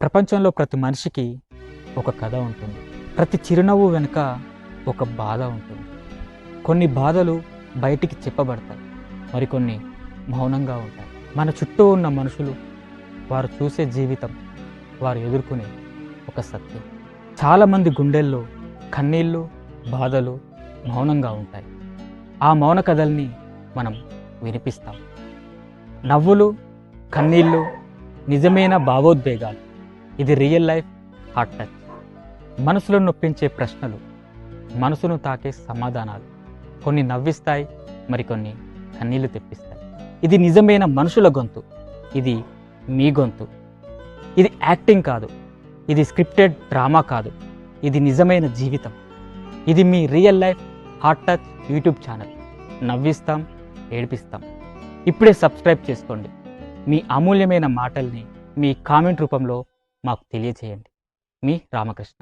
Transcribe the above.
ప్రపంచంలో ప్రతి మనిషికి ఒక కథ ఉంటుంది. ప్రతి చిరునవ్వు వెనుక ఒక బాధ ఉంటుంది. కొన్ని బాధలు బయటికి చెప్పబడతాయి, మరికొన్ని మౌనంగా ఉంటాయి. మన చుట్టూ ఉన్న మనుషులు, వారు చూసే జీవితం, వారు ఎదుర్కొనే ఒక సత్యం. చాలామంది గుండెల్లో కన్నీళ్ళు, బాధలు మౌనంగా ఉంటాయి. ఆ మౌన కథల్ని మనం వినిపిస్తాం. నవ్వులు, కన్నీళ్ళు నిజమైన భావోద్వేగాలు. ఇది రియల్ లైఫ్ హార్ట్ టచ్. మనసులో నొప్పించే ప్రశ్నలు, మనసును తాకే సమాధానాలు. కొన్ని నవ్విస్తాయి, మరికొన్ని కన్నీళ్లు తెప్పిస్తాయి. ఇది నిజమైన మనుషుల గొంతు. ఇది మీ గొంతు. ఇది యాక్టింగ్ కాదు, ఇది స్క్రిప్టెడ్ డ్రామా కాదు, ఇది నిజమైన జీవితం. ఇది మీ real life heart touch YouTube channel. నవ్విస్తాం, ఏడిపిస్తాం. ఇప్పుడే సబ్స్క్రైబ్ చేసుకోండి. మీ అమూల్యమైన మాటల్ని మీ కామెంట్ రూపంలో మాకు తెలియజేయండి. మీ రామకృష్ణ.